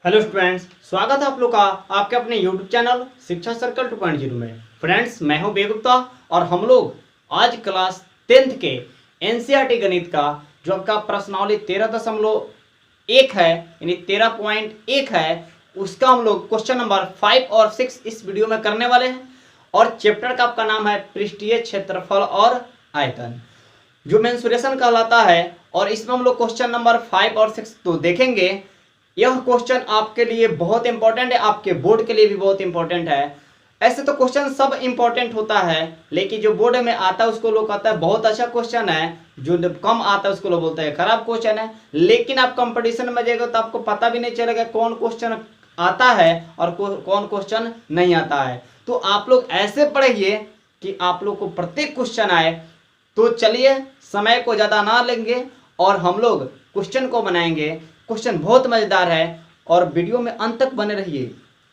Hello students, स्वागत है आप लोग का आपके अपने यूट्यूब चैनल शिक्षा सर्कल 2.0 में। फ्रेंड्स, मैं हूं बेगुप्ता और हम लोग आज क्लास 10th के एनसीईआरटी गणित का जो आपका प्रश्नावली 13.1 है यानी 13.1 है, उसका हम लोग क्वेश्चन नंबर 5 और 6 इस वीडियो में करने वाले हैं। और चैप्टर का आपका नाम है पृष्ठीय क्षेत्रफल और आयतन, जो मेंसुरेशन कहलाता है। और इसमें हम लोग क्वेश्चन नंबर 5 और 6 तो देखेंगे। यह क्वेश्चन आपके लिए बहुत इंपॉर्टेंट है, आपके बोर्ड के लिए भी बहुत इंपॉर्टेंट है। ऐसे तो क्वेश्चन सब इंपॉर्टेंट होता है, लेकिन जो बोर्ड में आता है उसको लोग कहता है बहुत अच्छा क्वेश्चन है, जो कम आता है उसको लोग बोलते हैं खराब क्वेश्चन है। लेकिन आप कंपटीशन में जाएगा तो आपको पता भी नहीं चलेगा कौन क्वेश्चन आता है और कौन क्वेश्चन नहीं आता है। तो आप लोग ऐसे पढ़िए कि आप लोग को प्रत्येक क्वेश्चन आए। तो चलिए, समय को ज़्यादा ना लेंगे और हम लोग क्वेश्चन को बनाएंगे। क्वेश्चन बहुत मज़ेदार है और वीडियो में अंत तक बने रहिए,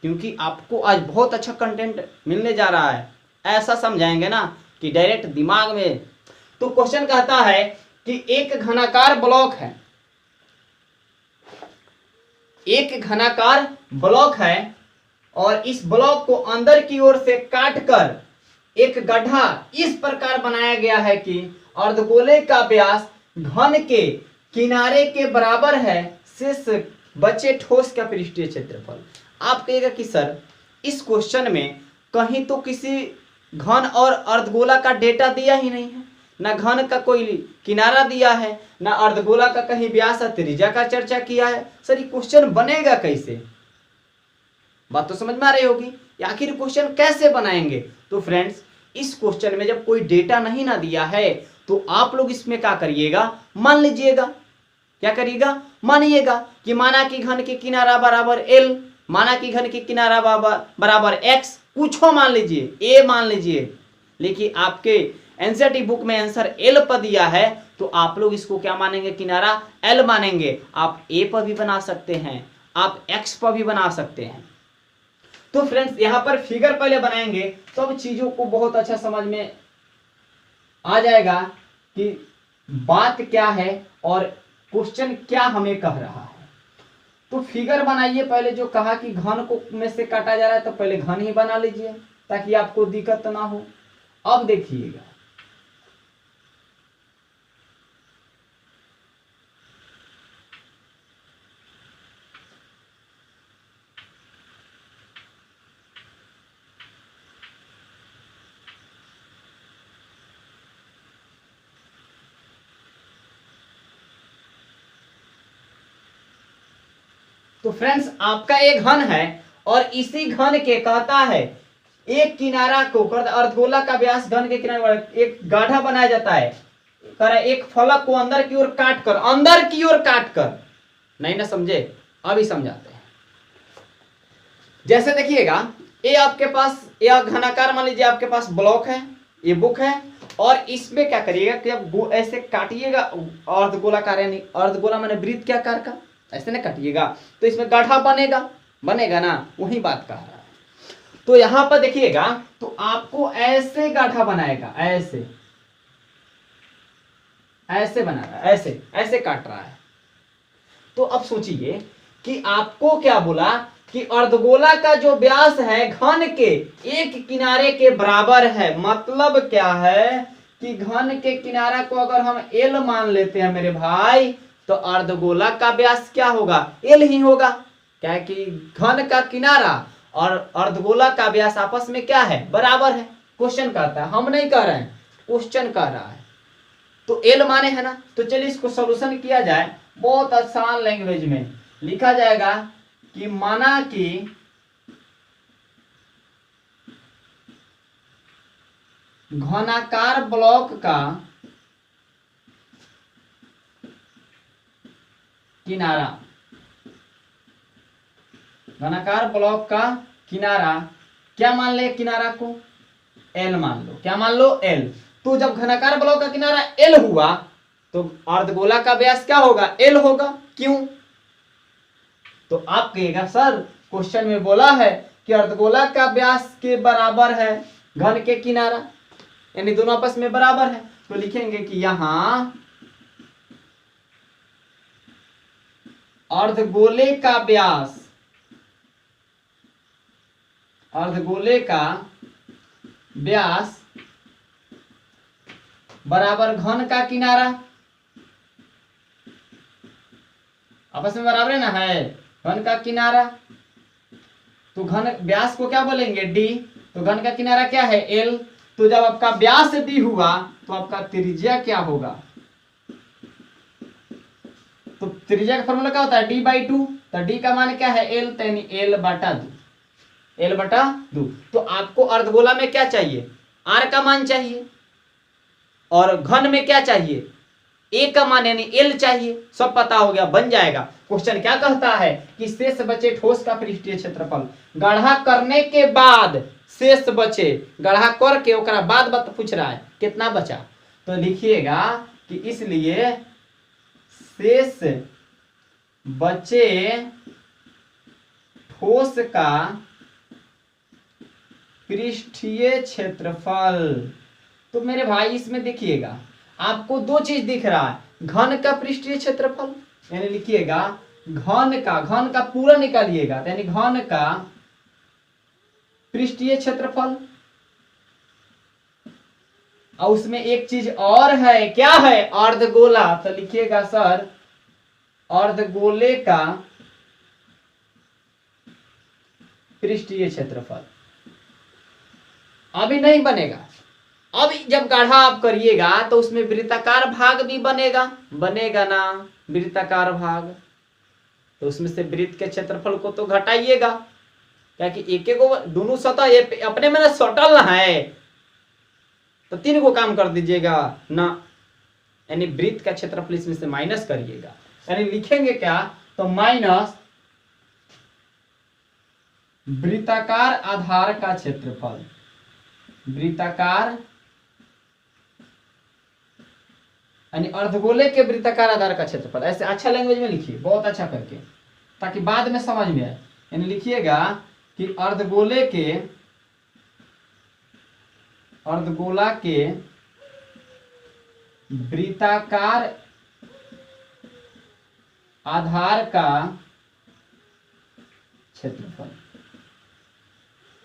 क्योंकि आपको आज बहुत अच्छा कंटेंट मिलने जा रहा है। ऐसा समझाएंगे ना कि डायरेक्ट दिमाग में। तो क्वेश्चन कहता है कि एक घनाकार ब्लॉक है, एक घनाकार ब्लॉक है और इस ब्लॉक को अंदर की ओर से काटकर एक गड्ढा इस प्रकार बनाया गया है कि अर्धगोले का व्यास घन के किनारे के बराबर है, शेष बचे ठोस का पृष्ठीय क्षेत्रफल। आप कहिएगा कि सर इस क्वेश्चन में कहीं तो किसी घन और अर्धगोला का डेटा दिया ही नहीं है, ना घन का कोई किनारा दिया है, ना अर्धगोला का कहीं व्यास और त्रिज्या का चर्चा किया है। सर ये क्वेश्चन बनेगा कैसे? बात तो समझ में आ रही होगी। आखिर क्वेश्चन कैसे बनाएंगे? तो फ्रेंड्स, इस क्वेश्चन में जब कोई डेटा नहीं ना दिया है तो आप लोग इसमें क्या करिएगा, मान लीजिएगा। क्या करिएगा? मानिएगा कि माना कि घन के किनारा बराबर l, माना कि घन के किनारा बराबर x, कुछ हो मान लीजिए, a मान लीजिए। लेकिन आपके एनसीईआरटी बुक में आंसर l पर दिया है तो आप लोग इसको क्या मानेंगे? किनारा l मानेंगे। आप a पर भी बना सकते हैं, आप x पर भी बना सकते हैं। तो फ्रेंड्स, यहां पर फिगर पहले बनाएंगे, सब चीजों को बहुत अच्छा समझ में आ जाएगा कि बात क्या है और क्वेश्चन क्या हमें कह रहा है। तो फिगर बनाइए पहले। जो कहा कि घन को में से काटा जा रहा है तो पहले घन ही बना लीजिए ताकि आपको दिक्कत ना हो। अब देखिएगा, तो फ्रेंड्स आपका एक घन है और इसी घन के कहता है एक किनारा को अर्धगोला का व्यास घन के किनारे एक गाढ़ा बनाया जाता है, एक फलक को अंदर की ओर काटकर, अंदर की ओर काटकर। नहीं ना समझे? अभी समझाते हैं। जैसे देखिएगा, ये आपके पास यह घनाकार मान लीजिए आपके पास ब्लॉक है, ये बुक है, और इसमें क्या करिएगा कि अब ऐसे काटिएगा अर्धगोलाकार, यानी अर्धगोला माने वृत्त के आकार का, ऐसे ना काटिएगा तो इसमें गाढ़ा बनेगा ना, वही बात कह रहा है। तो यहां पर देखिएगा तो आपको ऐसे गाढ़ा बनाएगा, ऐसे बना रहा है, ऐसे काट रहा है। तो अब सोचिए कि आपको क्या बोला कि अर्धगोला का जो व्यास है घन के एक किनारे के बराबर है। मतलब क्या है कि घन के किनारा को अगर हम l मान लेते हैं मेरे भाई, तो अर्धगोला का व्यास क्या होगा? l ही होगा। क्या है कि घन का किनारा और अर्धगोला का व्यास आपस में क्या है? बराबर है। क्वेश्चन कहता है, हम नहीं कह रहे हैं, क्वेश्चन कह रहा है। तो l माने है ना। तो चलिए इसको सॉल्यूशन किया जाए। बहुत आसान लैंग्वेज में लिखा जाएगा कि माना कि घनाकार ब्लॉक का किनारा, घनाकार ब्लॉक का किनारा क्या मान ले? किनारा को l मान लो। क्या मान लो? l। तो जब घनाकार ब्लॉक का किनारा l हुआ तो अर्धगोला का व्यास क्या होगा? l होगा। क्यों? तो आप कहिएगा सर क्वेश्चन में बोला है कि अर्धगोला का व्यास के बराबर है घन के किनारा, यानी दोनों आपस में बराबर है। तो लिखेंगे कि यहां अर्धगोले का व्यास अर्धगोले का व्यास बराबर घन का किनारा, आपस में बराबर है ना, है घन का किनारा। तो घन व्यास को क्या बोलेंगे, डी। तो घन का किनारा क्या है, एल। तो जब आपका व्यास डी हुआ तो आपका त्रिज्या क्या होगा, तो त्रिज्या का फॉर्मूला क्या होता है, डी बाई टू। तो डी का मान क्या है, एल, यानी एल बटा दो, एल बटा दो। तो आपको अर्धगोला में क्या चाहिए, आर का मान चाहिए, और घन में क्या चाहिए, ए का मान यानी एल चाहिए। सब पता हो गया, बन जाएगा। क्वेश्चन क्या कहता है कि शेष बचे ठोस का पृष्ठीय क्षेत्रफल, गढ़ा करने के बाद शेष बचे, गढ़ा करके ओकरा बाद पूछ रहा है कितना बचा। तो लिखिएगा कि इसलिए शेष बचे ठोस का पृष्ठीय क्षेत्रफल। तो मेरे भाई इसमें देखिएगा आपको दो चीज दिख रहा है, घन का पृष्ठीय क्षेत्रफल, यानी लिखिएगा घन का पूरा निकालिएगा, यानी घन का पृष्ठीय क्षेत्रफल। और उसमें एक चीज और है, क्या है, अर्धगोला। तो लिखिएगा सर अर्धगोले का पृष्ठीय क्षेत्रफल। अभी नहीं बनेगा, अब जब गाढ़ा आप करिएगा तो उसमें वृत्ताकार भाग भी बनेगा ना, वृत्ताकार भाग। तो उसमें से वृत्त के क्षेत्रफल को तो घटाइएगा, क्या कि एक एक दोनों सतह अपने में ना सटल है, तो तीन को काम कर दीजिएगा ना, यानी वृत्त का क्षेत्रफल इसमें से माइनस करिएगा। यानी लिखेंगे क्या, तो माइनस वृत्ताकार आधार का क्षेत्रफल, वृत्ताकार यानी अर्धगोले के वृत्ताकार आधार का क्षेत्रफल। ऐसे अच्छा लैंग्वेज में लिखिए, बहुत अच्छा करके, ताकि बाद में समझ में आए। यानी लिखिएगा कि अर्धगोला के वृत्ताकार आधार का क्षेत्रफल।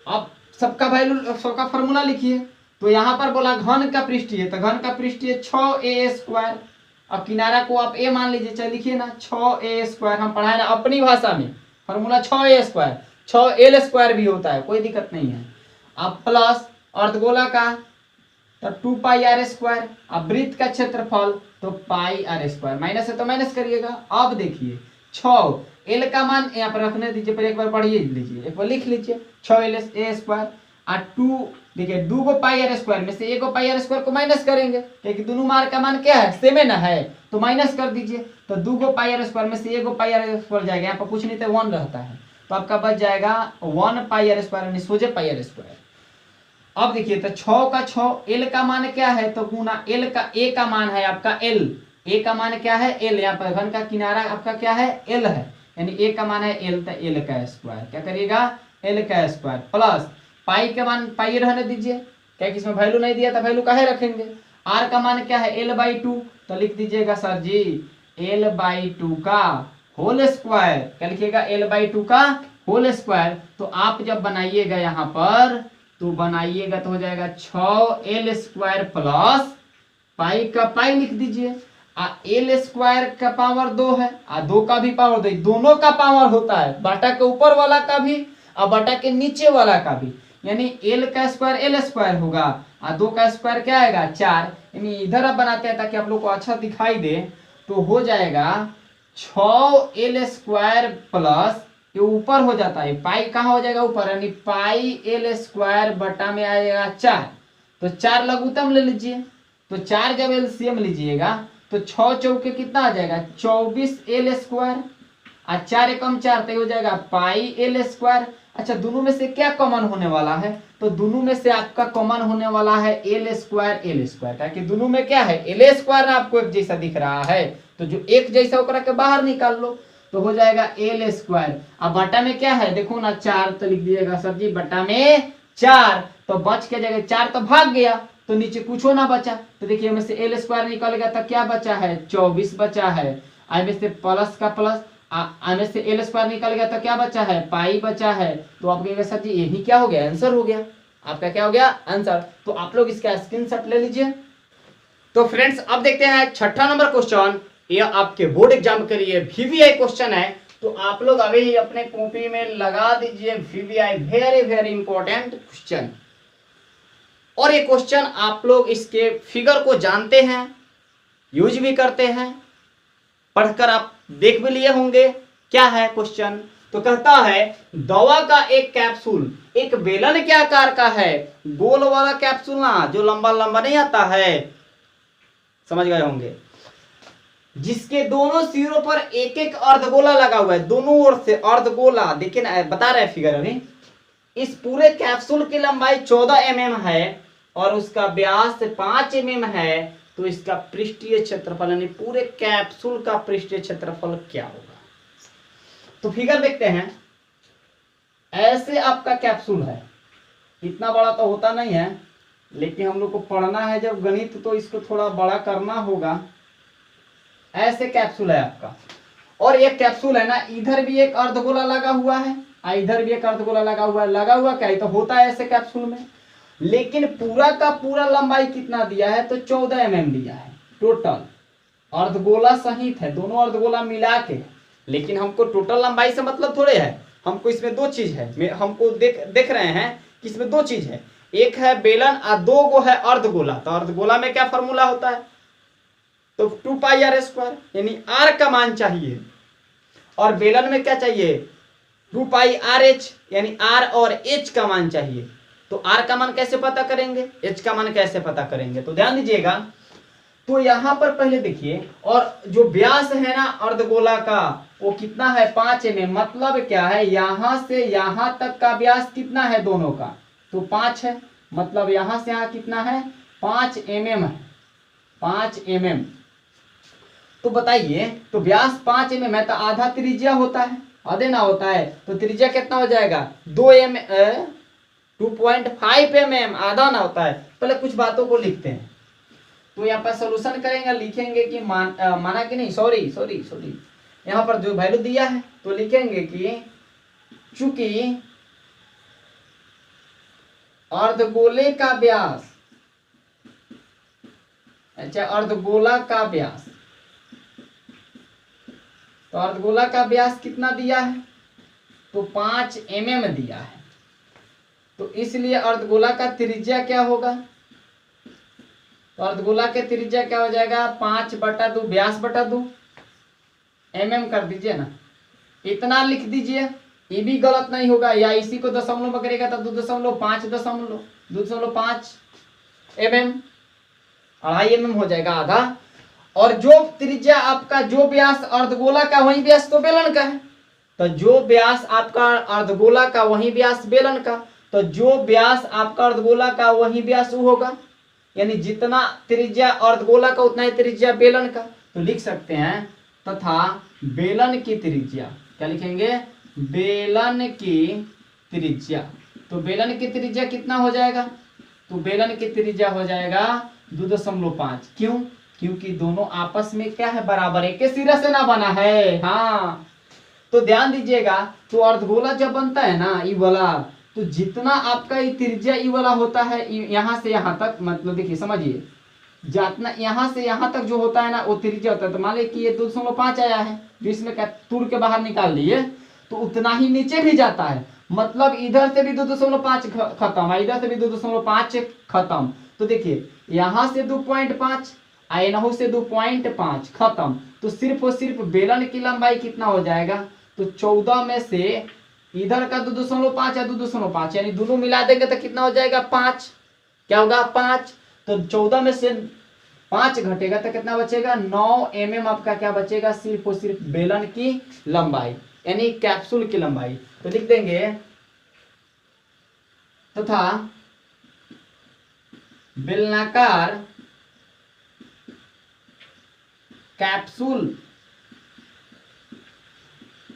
अब सबका वैल्यू, सबका फॉर्मूला लिखिए। तो यहां पर बोला घन का पृष्ठीय, तो घन का पृष्ठीय 6a²। अब किनारा को आप ए मान लीजिए, चलिए लिखिए ना 6a², हम पढ़ाए ना अपनी भाषा में, फॉर्मूला 6a², 6l² भी होता है, कोई दिक्कत नहीं है। अब प्लस अर्धगोला का तो 2πr², अब वृत्त का क्षेत्रफल तो πr², माइनस है तो माइनस करिएगा। अब देखिए 6 एल का मान यहाँ पर रखने दीजिए, पर एक बार पढ़िए लीजिए, एक बार लिख लीजिए 6la² और 2 देखिए 2 को πr² में से 1 को πr² को माइनस करेंगे, क्योंकि दोनों मार का मान क्या है, सेम है ना, है, तो माइनस कर दीजिए। तो 2 को πr² में से 1 को πr² जाएगा, यहाँ पर कुछ नहीं तो 1 रहता है, तो आपका बच जाएगा 1 πr² यानी सोझे πr²। अब देखिए तो 6 का 6, एल का मान क्या है, तो गुना एल का, ए का मान है आपका एल, ए का मान क्या है, एल। यहाँ पर घन का किनारा आपका क्या है, एल है, यानी ए का मान है एल, तो एल का स्क्वायर, क्या करिएगा, एल का स्क्वायर प्लस पाई का मान पाई रहने दीजिए, क्या कि इसमें वैल्यू नहीं दिया था, वैल्यू काहे रखेंगे। आर का मान क्या है, l/2, तो लिख दीजिएगा सर जी l/2 का होल स्क्वायर, क्या लिखिएगा, l/2 का होल स्क्वायर। तो आप जब बनाइएगा यहाँ पर, तो बनाइएगा तो हो जाएगा 6l² प्लस पाई का पाई लिख दीजिए, l² का पावर 2 है, 2 का भी पावर 2, दोनों का पावर होता है, बटा के ऊपर वाला का भी और बटा के नीचे वाला का भी, यानी l का स्क्वायर l² होगा और 2 का स्क्वायर क्या आएगा, 4। यानी इधर अब बनाते हैं ताकि आप लोग को अच्छा दिखाई दे, तो हो जाएगा 6l² प्लस ये ऊपर हो जाता है, पाई कहाँ हो जाएगा, ऊपर, यानी πl² बटा में आएगा 4। तो 4 लघुत्तम ले लीजिए, तो 4 जब एलसीएम लीजिएगा तो 6 चौके कितना आ जाएगा, 24l² और 4 एकम 4, तो हो जाएगा πl²। अच्छा दोनों में से क्या कॉमन होने वाला है, तो दोनों में से आपका कॉमन होने वाला है l², ताकि दोनों में क्या है, l² आपको एक जैसा दिख रहा है, तो जो एक जैसा होकर के बाहर निकाल लो, तो हो जाएगा l²। अब बटा में क्या है, देखो ना 4, तो लिख दीजिएगा सर जी बटा में 4, तो बच के जगह 4 तो भाग गया, तो नीचे कुछ ना बचा, तो देखिए में से l² निकलेगा तो क्या बचा है, 24 बचा है। में से प्लस का प्लस आने से एल स्क्वायर निकल गया तो क्या बचा है, पाई बचा है। तो आप कहेंगे सर जी यही क्या हो गया, आंसर हो गया। आपका क्या हो गया, आंसर। तो आप लोग इसका स्क्रीनशॉट ले लीजिए। तो फ्रेंड्स अब देखते हैं छठा नंबर क्वेश्चन। ये आपके बोर्ड एग्जाम के लिए वीवीआई क्वेश्चन है। तो आप लोग अभी ही अपने कॉपी में लगा दीजिए VVI, very very important question. और ये क्वेश्चन आप लोग इसके फिगर को जानते हैं, यूज भी करते हैं, पढ़कर आप देख भी लिए होंगे। क्या है क्वेश्चन, तो कहता है दवा का एक कैप्सूल एक बेलन के आकार का है, गोल वाला कैप्सूल ना, जो लंबा लंबा नहीं आता है, समझ गए होंगे, जिसके दोनों सिरों पर एक एक अर्धगोला लगा हुआ है, दोनों ओर से अर्धगोला। देखिए ना, बता रहे फिगर अभी। इस पूरे कैप्सूल की लंबाई 14 mm है और उसका व्यास 5 mm है। तो इसका पृष्ठीय क्षेत्रफल यानी पूरे कैप्सूल का पृष्ठीय क्षेत्रफल क्या होगा। तो फिगर देखते हैं। ऐसे आपका कैप्सूल है, इतना बड़ा तो होता नहीं है, लेकिन हम लोग को पढ़ना है जब गणित तो इसको थोड़ा बड़ा करना होगा। ऐसे कैप्सूल है आपका, और एक कैप्सूल है ना, इधर भी एक अर्धगोला लगा हुआ है, इधर भी एक अर्धगोला लगा हुआ है। लगा हुआ क्या है, तो होता है ऐसे कैप्सूल में। लेकिन पूरा का पूरा लंबाई कितना दिया है, तो 14 mm दिया है टोटल। अर्धगोला सहित है, दोनों अर्धगोला मिला के। लेकिन हमको टोटल लंबाई से मतलब थोड़े है, हमको इसमें दो चीज है, हमको देख रहे हैं कि इसमें दो चीज है, एक है बेलन और दो गो है अर्धगोला। तो अर्धगोला में क्या फॉर्मूला होता है, तो 2πr², यानी r का मान चाहिए। और बेलन में क्या चाहिए, 2πrh, यानी r और h का मान चाहिए। तो r का मान कैसे पता करेंगे, h का मान कैसे पता करेंगे, तो ध्यान दीजिएगा। तो यहां पर पहले देखिए, और जो व्यास है ना अर्धगोला का, वो कितना है, 5 mm। मतलब क्या है, यहां से यहां तक का व्यास कितना है दोनों का, तो 5 है। मतलब यहां से यहां कितना है, 5 mm है, 5 mm। तो बताइए, तो व्यास 5 mm है, तो आधा त्रिज्या होता है, आधे ना होता है, तो त्रिज्या कितना हो जाएगा, 2.5 mm, आधा ना होता है। पहले कुछ बातों को लिखते हैं। तो यहाँ पर सोल्यूशन करेंगे, लिखेंगे कि माना कि नहीं, सॉरी यहाँ पर जो वैल्यू दिया है तो लिखेंगे कि चूंकि अर्धगोले का व्यास, अच्छा अर्धगोला का व्यास, तो अर्धगोला का व्यास कितना दिया है, तो 5 mm दिया है। तो इसलिए अर्धगोला का त्रिज्या क्या होगा, तो अर्धगोला के त्रिज्या क्या हो जाएगा, 5/2 व्यास बटा 2 mm कर दीजिए ना, इतना लिख दीजिए। ये भी गलत नहीं होगा, या इसी को दशमलव में करेगा तो 2.5 mm, 2.5 mm हो जाएगा आधा। और जो त्रिज्या आपका, जो व्यास अर्धगोला का वही व्यास तो बेलन का है, तो जो व्यास आपका अर्धगोला का वही व्यास बेलन का, तो जो व्यास आपका अर्धगोला का वही व्यास होगा, यानी जितना त्रिज्या अर्धगोला का उतना ही त्रिज्या बेलन का। तो लिख सकते हैं तथा बेलन की त्रिज्या, क्या लिखेंगे, बेलन की त्रिज्या। तो बेलन की त्रिज्या कितना हो जाएगा, तो बेलन की त्रिज्या हो जाएगा 2.5। क्यों, क्योंकि दोनों आपस में क्या है, बराबर, एक सिरे से ना बना है। हाँ, तो ध्यान दीजिएगा। तो अर्धगोला जब बनता है ना ये वाला, तो जितना आपका ये त्रिज्या ई वाला होता है, यहां से यहां तक, मतलब देखिए समझिए, जितना यहां से यहां तक जो होता है ना वो त्रिज्या होता है। तो मान लीजिए कि ये 2.5 आया है, बीच में क्या तोड़ के बाहर निकाल लिए, तो उतना ही नीचे भी जाता है। मतलब इधर से भी 2.5 खत्म है, इधर से भी 2.5 खत्म। तो देखिए यहां से 2.5, यहां से 2.5 खत्म। तो सिर्फ और सिर्फ बेलन की लंबाई कितना हो जाएगा, तो 14 में से इधर का 2.5 या 2.5, यानी दोनों मिला देंगे तो कितना हो जाएगा, 5। क्या होगा, 5। तो 14 में से 5 घटेगा तो कितना बचेगा, 9 mm आपका क्या बचेगा, सिर्फ और सिर्फ बेलन की लंबाई, यानी कैप्सूल की लंबाई। तो लिख देंगे तथा बेलनाकार कैप्सूल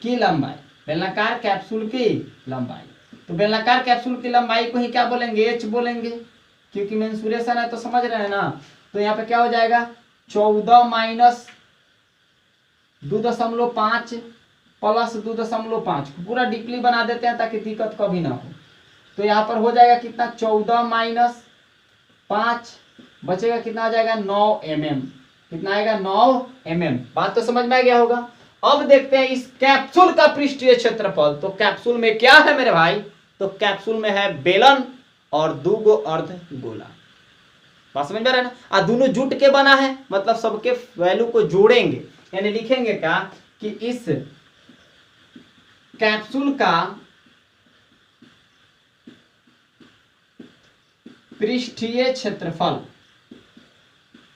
की लंबाई, बेलनाकार कैप्सूल की लंबाई। तो बेलनाकार कैप्सूल की लंबाई को ही क्या बोलेंगे, h बोलेंगे, क्योंकि मेंसुरेशन है, तो समझ रहे हैं ना। तो यहाँ पे क्या हो जाएगा, 14 - 2.5 प्लस 2.5 पूरा डीपली बना देते हैं ताकि दिक्कत कभी ना हो। तो यहाँ पर हो जाएगा कितना 14 माइनस 5 बचेगा कितना आ जाएगा 9 mm। कितना आएगा 9 mm। बात तो समझ में आ गया होगा। अब देखते हैं इस कैप्सूल का पृष्ठीय क्षेत्रफल। तो कैप्सूल में क्या है मेरे भाई, तो कैप्सूल में है बेलन और 2 गो अर्धगोला। बात समझ में आ रहा है ना। दोनों जुट के बना है, मतलब सबके वैल्यू को जोड़ेंगे, यानी लिखेंगे क्या कि इस कैप्सूल का पृष्ठीय क्षेत्रफल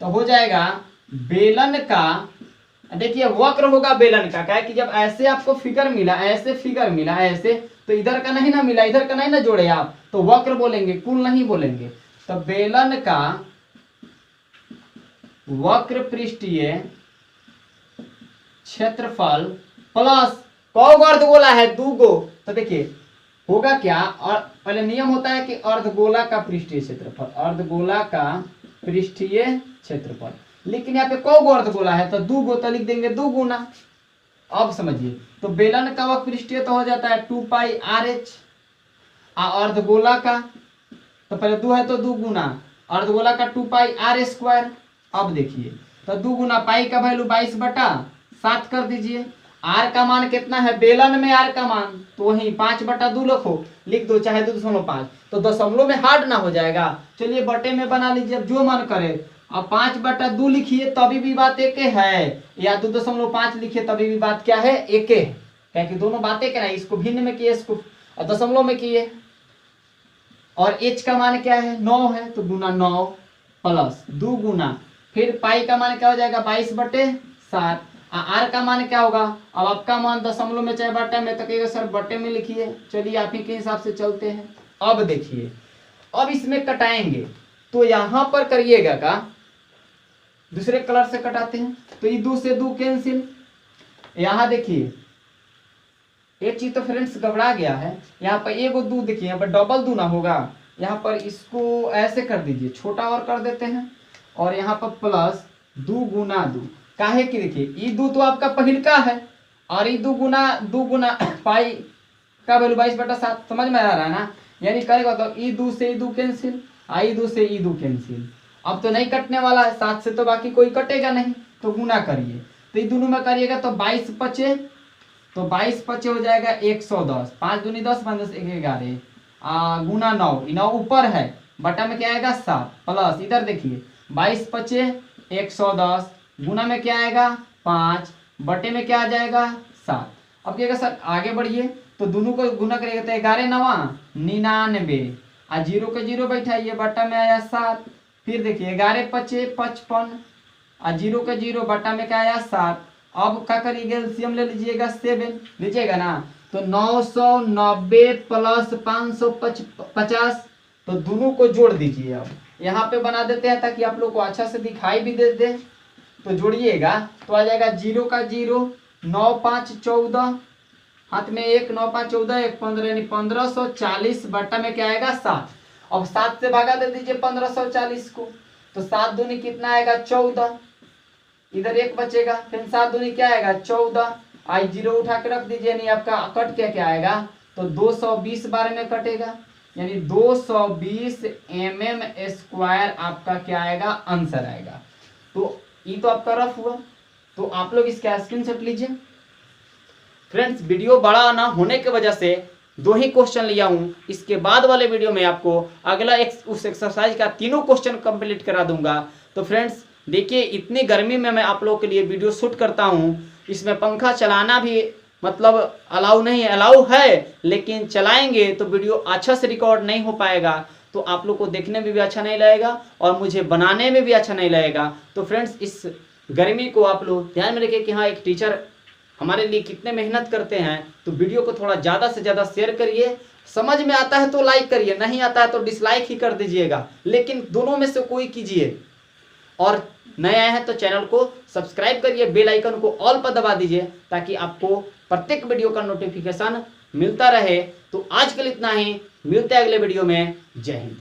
तो हो जाएगा बेलन का, देखिए वक्र होगा बेलन का। क्या है कि जब ऐसे आपको फिगर मिला, ऐसे फिगर मिला ऐसे, तो इधर का नहीं ना मिला, इधर का नहीं ना जोड़े आप, तो वक्र बोलेंगे, कुल नहीं बोलेंगे। तो बेलन का वक्र पृष्ठीय क्षेत्रफल प्लस कौ गो अर्धगोला है 2 गो। तो देखिए होगा क्या, और पहले नियम होता है कि अर्धगोला का पृष्ठीय क्षेत्रफल, अर्धगोला का पृष्ठीय क्षेत्रफल। लेकिन यहाँ पे कौ गो अर्धगोला है, तो 2 गो, तो लिख देंगे 2 गुना। अब समझिए, तो बेलन का वक्र पृष्ठीय तो हो जाता है 2 पाई RH, अर्धगोला का तो पहले 2 है तो 2 गुना, अर्धगोला का 2 पाई R स्क्वायर। अब देखिए तो 2 गुना पाई का वैल्यू 22/7 कर दीजिए। R का मान कितना है, बेलन में R का मान तो वही 5/2 लिखो, लिख दो, चाहे 2.5, तो दशमलव में हार्ड ना हो जाएगा। चलिए बटे में बना लीजिए, अब जो मन करे। अब 5/2 लिखिए तभी भी बात एक है, या 2.5 लिखिए तभी भी बात क्या है, एक है। क्या कि दोनों बातें क्या है, इसको भिन्न में किए, इसको दशमलव में किए। और h का मान क्या है 9 है, तो गुना 9 प्लस 2 गुना, फिर पाई का मान क्या हो जाएगा 22/7। R का मान क्या होगा, अब आपका मान दशमलव में चाहे बटे में, तो कहिएगा सर बटे में लिखिए। चलिए आप ही के हिसाब से चलते हैं। अब देखिए, अब इसमें कटाएंगे तो यहां पर करिएगा का दूसरे कलर से कटाते हैं, तो ये 2 से 2 कैंसिल। यहां देखिए एक चीज तो फ्रेंड्स गड़बड़ा गया है, यहाँ पर एगो 2 देखिए, यहाँ पर डबल 2 ना होगा, यहाँ पर इसको ऐसे कर दीजिए, छोटा और कर देते हैं, और यहाँ पर प्लस 2 गुना 2। काहे कि देखिए ये 2 तो आपका पहिल का है, और ये 2 गुना पाई का वैल्यू 22/7। समझ में आ रहा है ना, यानी करेगा तो ई 2 से ई 2 कैंसिल, आई 2 से ई 2 कैंसिल। अब तो नहीं कटने वाला है, 7 से तो बाकी कोई कटेगा नहीं, तो गुना करिए, तो ये दोनों में करिएगा तो 22/5, तो 22/5 हो जाएगा 110, 5 दूनी 10, 5 10 1 11, गुना 9 ऊपर है, बटा में क्या आएगा 7, प्लस इधर देखिए 22/5 110, गुना में क्या आएगा 5, बटे में क्या आ जाएगा 7। अब क्या सर आगे बढ़िए, तो दोनों को गुना करिएगा तो 11 9 99, 0 के 0 बैठाइए, बटा में आया 7। फिर देखिए 11 5 55, 0 के 0, बटा में क्या आया 7। अब क्या करिएगा, एलसीएम ले लीजिएगा 7 लीजिएगा ना, तो 990 प्लस 550, तो दोनों को जोड़ दीजिए। अब यहाँ पे बना देते हैं ताकि आप लोग को अच्छा से दिखाई भी दे दे, तो जोड़िएगा तो आ जाएगा 0 का 0, 9 5 14, हाथ में 1, 9 5 14, 1 15, यानी 1540, बटा में क्या आएगा 7। अब 7 से भागा दे दीजिए 1540 को, तो 7 दूनी कितना आएगा 14, इधर 1 बचेगा, फिर 7 दूनी क्या आएगा 14, आई 0 उठा के रख दीजिए, यानी आपका कट क्या आएगा, तो 220 बार में कटेगा, यानी 220 mm स्क्वायर आपका क्या आएगा, आंसर आएगा। तो ये तो आपका रफ हुआ, तो आप लोग इसका स्क्रीनशॉट लीजिए। फ्रेंड्स वीडियो बड़ा ना होने की वजह से 2 ही क्वेश्चन लिया हूं, इसके बाद वाले वीडियो में आपको अगला उस एक्सरसाइज का 3 क्वेश्चन कंप्लीट करा दूंगा। तो फ्रेंड्स देखिए, इतनी गर्मी में मैं आप लोगों के लिए वीडियो शूट करता हूं, इसमें पंखा चलाना भी मतलब अलाउ नहीं है, अलाउ है लेकिन चलाएंगे तो वीडियो अच्छा से रिकॉर्ड नहीं हो पाएगा, तो आप लोग को देखने में भी अच्छा नहीं लगेगा और मुझे बनाने में भी अच्छा नहीं लगेगा। तो फ्रेंड्स इस गर्मी को आप लोग ध्यान में रखिए कि हाँ एक टीचर हमारे लिए कितने मेहनत करते हैं, तो वीडियो को थोड़ा ज़्यादा से ज़्यादा शेयर करिए। समझ में आता है तो लाइक करिए, नहीं आता है तो डिसलाइक ही कर दीजिएगा, लेकिन दोनों में से कोई कीजिए। और नए आए हैं तो चैनल को सब्सक्राइब करिए, बेल आइकन को ऑल पर दबा दीजिए ताकि आपको प्रत्येक वीडियो का नोटिफिकेशन मिलता रहे। तो आज के लिए इतना ही, मिलते हैं अगले वीडियो में। जय हिंद।